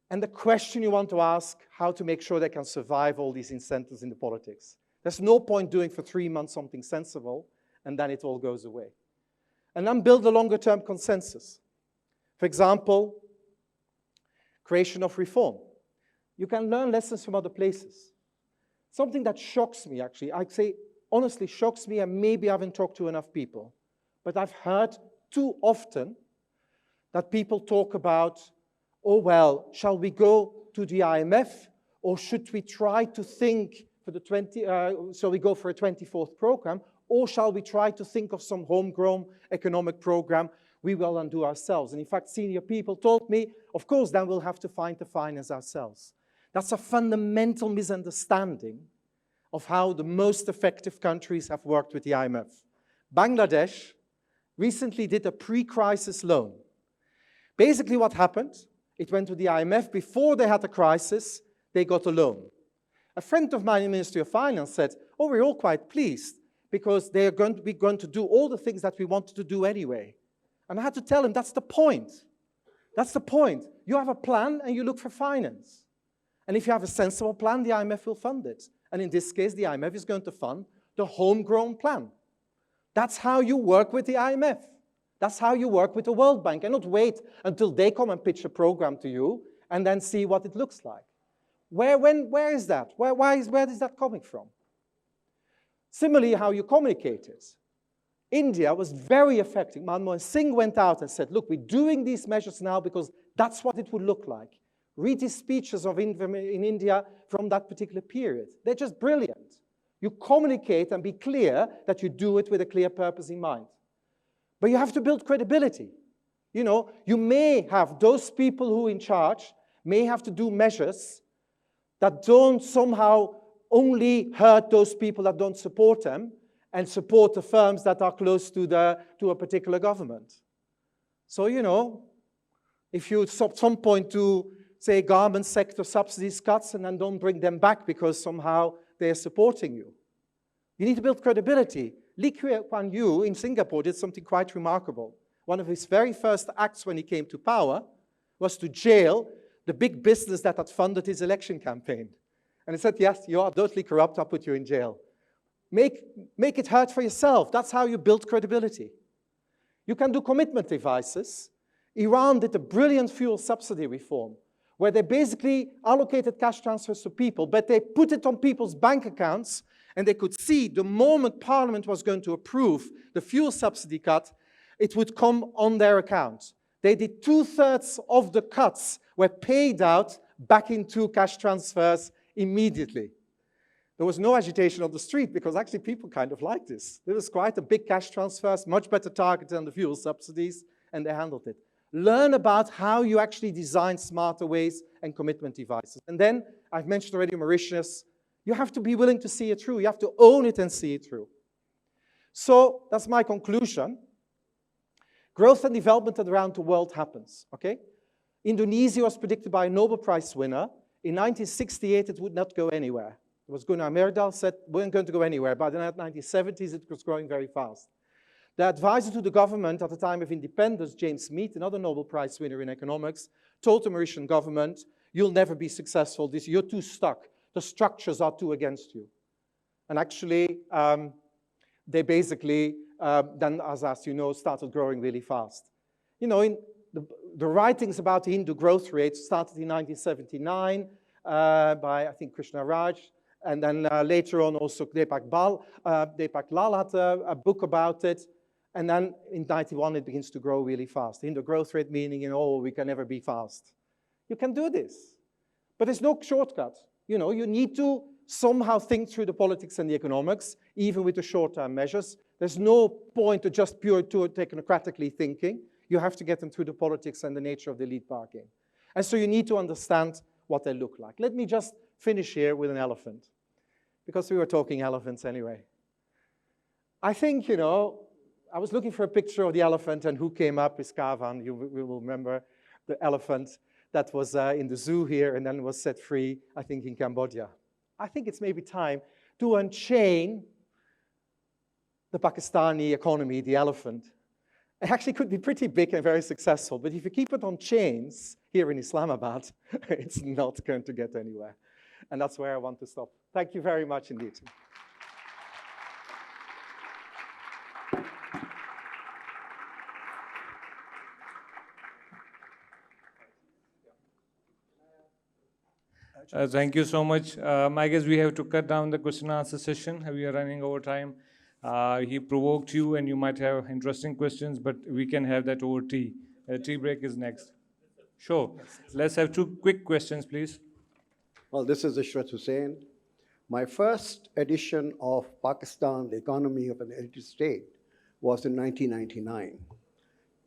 And the question you want to ask, how to make sure they can survive all these incentives in the politics. There's no point doing for 3 months something sensible, and then it all goes away. And then build a longer-term consensus. For example, creation of reform. You can learn lessons from other places. Something that shocks me, actually, I'd say honestly shocks me, and maybe I haven't talked to enough people, but I've heard too often that people talk about, oh, well, shall we go to the IMF, or should we try to think for the shall we go for a 24th program, or shall we try to think of some homegrown economic program we will undo ourselves? And in fact, senior people told me, of course, then we'll have to find the finance ourselves. That's a fundamental misunderstanding of how the most effective countries have worked with the IMF. Bangladesh recently did a pre-crisis loan. Basically what happened, it went to the IMF before they had a crisis, they got a loan. A friend of mine in the Ministry of Finance said, oh, we're all quite pleased because they're going to do all the things that we wanted to do anyway. And I had to tell him, that's the point. That's the point. You have a plan and you look for finance. And if you have a sensible plan, the IMF will fund it. And in this case, the IMF is going to fund the homegrown plan. That's how you work with the IMF. That's how you work with the World Bank, and not wait until they come and pitch a program to you and then see what it looks like. Where is that? Where is that coming from? Similarly, how you communicate it. India was very effective. Manmohan Singh went out and said, look, we're doing these measures now because that's what it would look like. Read his speeches in India from that particular period. They're just brilliant. You communicate and be clear that you do it with a clear purpose in mind. But you have to build credibility. You know, you may have those people who are in charge may have to do measures that don't somehow only hurt those people that don't support them and support the firms that are close to a particular government. So, you know, if you at some point do, say, garment sector subsidies cuts and then don't bring them back because somehow they're supporting you. You need to build credibility. Lee Kuan Yew in Singapore did something quite remarkable. One of his very first acts when he came to power was to jail the big business that had funded his election campaign. And he said, yes, you are totally corrupt, I'll put you in jail. Make it hurt for yourself. That's how you build credibility. You can do commitment devices. Iran did a brilliant fuel subsidy reform, where they basically allocated cash transfers to people, but they put it on people's bank accounts, and they could see the moment Parliament was going to approve the fuel subsidy cut, it would come on their account. They did 2/3 of the cuts were paid out back into cash transfers immediately. There was no agitation on the street because actually people kind of liked this. There was quite a big cash transfers, much better targeted than the fuel subsidies, and they handled it. Learn about how you actually design smarter ways and commitment devices. And then, I've mentioned already Mauritius, you have to be willing to see it through. You have to own it and see it through. So that's my conclusion. Growth and development around the world happens, okay? Indonesia was predicted by a Nobel Prize winner. In 1968, it would not go anywhere. It was Gunnar Myrdal said, we weren't going to go anywhere. By the 1970s, it was growing very fast. The advisor to the government at the time of independence, James Mead, another Nobel Prize winner in economics, told the Mauritian government, you'll never be successful. You're too stuck. The structures are too against you. And actually, they basically, then, as you know, started growing really fast. You know, in the writings about the Hindu growth rate started in 1979 by, I think, Krishna Raj. And then later on, also Deepak Lal had a book about it. And then in 91, it begins to grow really fast. In the growth rate meaning, you know, oh, we can never be fast. You can do this. But there's no shortcut. You know, you need to somehow think through the politics and the economics, even with the short-term measures. There's no point to just pure technocratically thinking. You have to get them through the politics and the nature of the lead bargain. And so you need to understand what they look like. Let me just finish here with an elephant, because we were talking elephants anyway. I think, you know, I was looking for a picture of the elephant, and who came up is Kavan. You will remember the elephant that was in the zoo here and then was set free, I think, in Cambodia. I think it's maybe time to unchain the Pakistani economy, the elephant. It actually could be pretty big and very successful, but if you keep it on chains here in Islamabad, it's not going to get anywhere. And that's where I want to stop. Thank you very much indeed. Thank you so much. I guess we have to cut down the question and answer session. We are running over time. He provoked you, and you might have interesting questions, but we can have that over tea. Tea break is next. Sure. Let's have 2 quick questions, please. Well, this is Ishrat Hussain. My first edition of Pakistan, the Economy of an Entity State, was in 1999.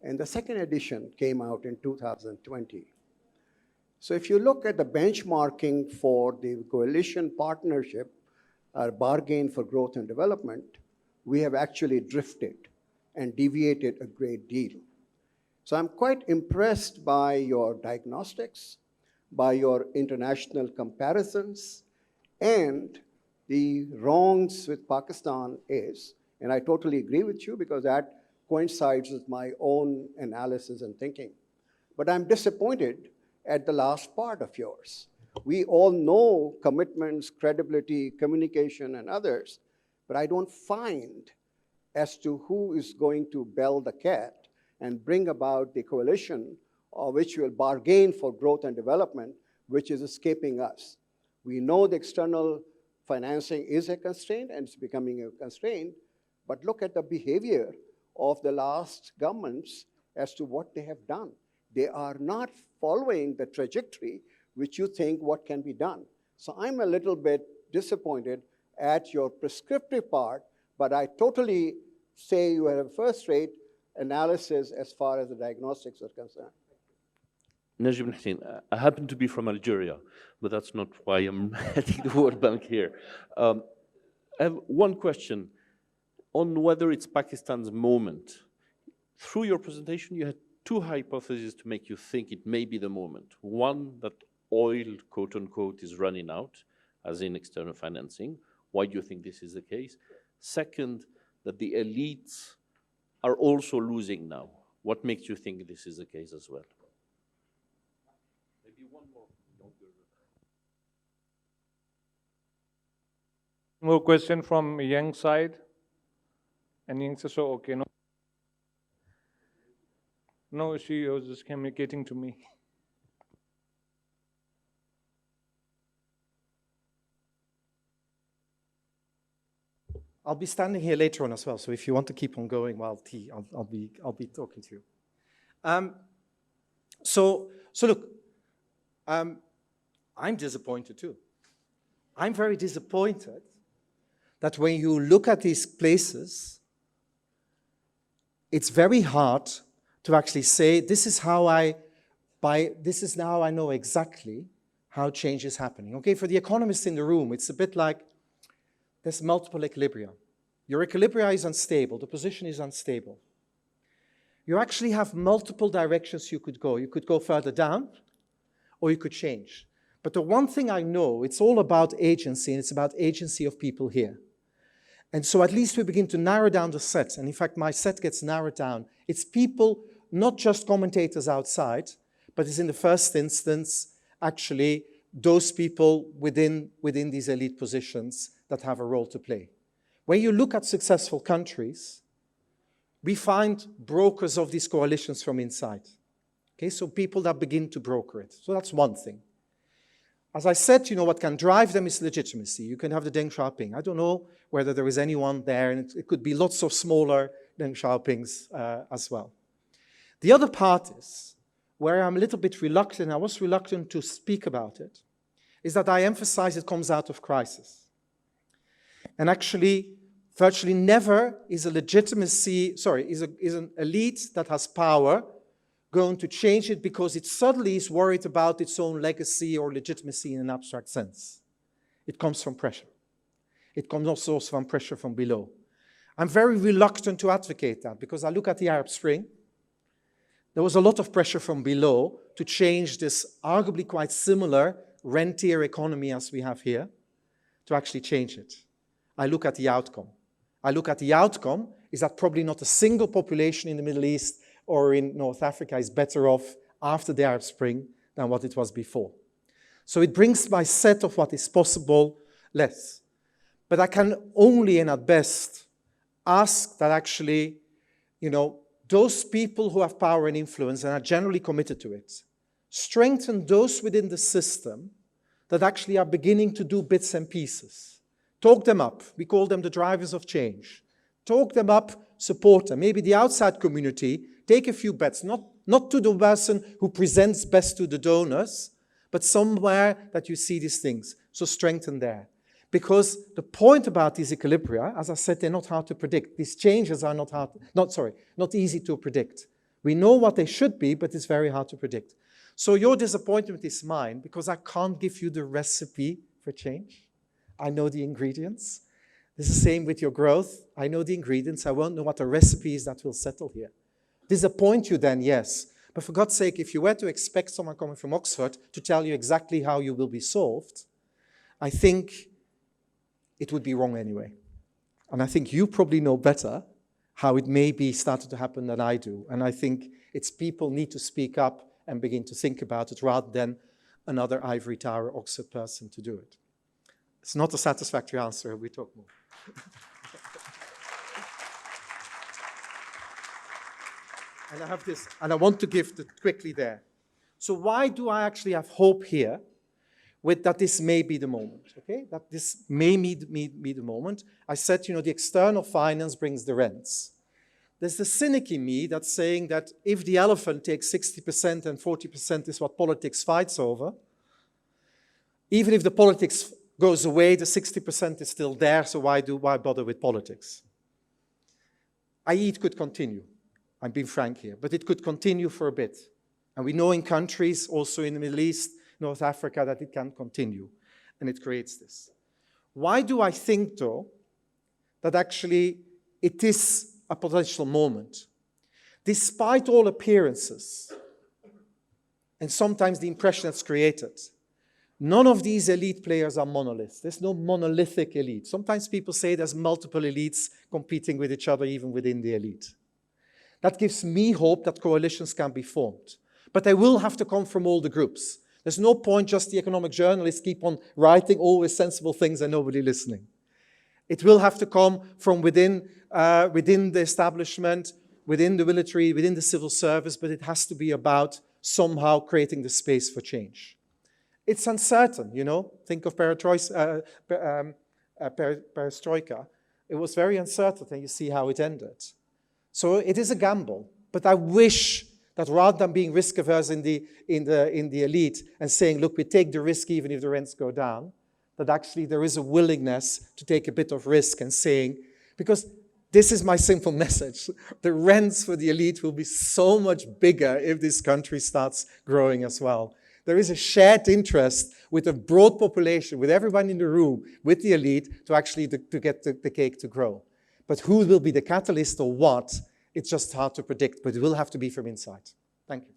And the second edition came out in 2020. So if you look at the benchmarking for the coalition partnership, bargain for growth and development, we have actually drifted and deviated a great deal. So I'm quite impressed by your diagnostics, by your international comparisons, and the wrongs with Pakistan is, and I totally agree with you because that coincides with my own analysis and thinking. But I'm disappointed at the last part of yours. We all know commitments, credibility, communication, and others, but I don't find as to who is going to bell the cat and bring about the coalition which will bargain for growth and development, which is escaping us. We know the external financing is a constraint and it's becoming a constraint, but look at the behavior of the last governments as to what they have done. They are not following the trajectory which you think what can be done. So I'm a little bit disappointed at your prescriptive part, but I totally say you have a first-rate analysis as far as the diagnostics are concerned. Najib Hussein, I happen to be from Algeria, but that's not why I'm heading the World Bank here. I have one question on whether it's Pakistan's moment. Through your presentation, you had two hypotheses to make you think it may be the moment. One, that oil, quote unquote, is running out, as in external financing. Why do you think this is the case? Second, that the elites are also losing now. What makes you think this is the case as well? Maybe one more. More question from Young side. And Young says, so okay, no. No, she was just communicating to me. I'll be standing here later on as well, so if you want to keep on going while tea, I'll be talking to you. So look, I'm disappointed too. I'm very disappointed that when you look at these places, it's very hard to actually say, this is now I know exactly how change is happening. Okay, for the economists in the room, it's a bit like there's multiple equilibria. Your equilibria is unstable, the position is unstable. You actually have multiple directions you could go. You could go further down, or you could change. But the one thing I know, it's all about agency, and it's about agency of people here. And so at least we begin to narrow down the set. And in fact, my set gets narrowed down. It's people, not just commentators outside, but it's in the first instance, actually, those people within these elite positions that have a role to play. When you look at successful countries, we find brokers of these coalitions from inside. Okay, so people that begin to broker it. So that's one thing. As I said, what can drive them is legitimacy. You can have the Deng Xiaoping. I don't know whether there is anyone there, and it could be lots of smaller Deng Xiaopings as well. The other part is, where I'm a little bit reluctant, I was reluctant to speak about it, is that I emphasize it comes out of crisis. And actually, virtually never is an elite that has power going to change it because it suddenly is worried about its own legacy or legitimacy in an abstract sense. It comes from pressure. It comes also from pressure from below. I'm very reluctant to advocate that because I look at the Arab Spring. There was a lot of pressure from below to change this arguably quite similar rentier economy as we have here, to actually change it. I look at the outcome. I look at the outcome is that probably not a single population in the Middle East or in North Africa is better off after the Arab Spring than what it was before. So it brings my set of what is possible less. But I can only and at best ask that actually, those people who have power and influence and are generally committed to it, strengthen those within the system that actually are beginning to do bits and pieces. Talk them up. We call them the drivers of change. Talk them up, support them. Maybe the outside community, take a few bets, not to the person who presents best to the donors, but somewhere that you see these things. So strengthen there. Because the point about these equilibria, as I said, they're not hard to predict. These changes are not easy to predict. We know what they should be, but it's very hard to predict. So your disappointment is mine because I can't give you the recipe for change. I know the ingredients. It's the same with your growth. I know the ingredients. I won't know what the recipe is that will settle here. Disappoint you then, yes. But for God's sake, if you were to expect someone coming from Oxford to tell you exactly how you will be solved, I think it would be wrong anyway. And I think you probably know better how it may be started to happen than I do. And I think it's people need to speak up and begin to think about it rather than another ivory tower Oxford person to do it. It's not a satisfactory answer. We talk more. And I have this, and I want to give it quickly there. So why do I actually have hope here? with that this may be the moment, okay? That this may be the moment. I said, you know, the external finance brings the rents. There's the cynic in me that's saying that if the elephant takes 60% and 40% is what politics fights over, even if the politics goes away, the 60% is still there, so why bother with politics? i.e. it could continue. I'm being frank here, but it could continue for a bit. And we know in countries, also in the Middle East, North Africa, that it can continue, and it creates this. Why do I think, though, that actually it is a potential moment? Despite all appearances, and sometimes the impression that's created, none of these elite players are monoliths. There's no monolithic elite. Sometimes people say there's multiple elites competing with each other, even within the elite. That gives me hope that coalitions can be formed. But they will have to come from all the groups. There's no point just the economic journalists keep on writing always sensible things and nobody listening. It will have to come from within the establishment, within the military, within the civil service, but it has to be about somehow creating the space for change. It's uncertain, you know. Think of perestroika. It was very uncertain, and you see how it ended. So it is a gamble, but I wish that rather than being risk-averse in the elite and saying, look, we take the risk even if the rents go down, that actually there is a willingness to take a bit of risk and saying, because this is my simple message, the rents for the elite will be so much bigger if this country starts growing as well. There is a shared interest with a broad population, with everyone in the room, with the elite, to actually to get the cake to grow. But who will be the catalyst or what? It's just hard to predict, but it will have to be from inside. Thank you.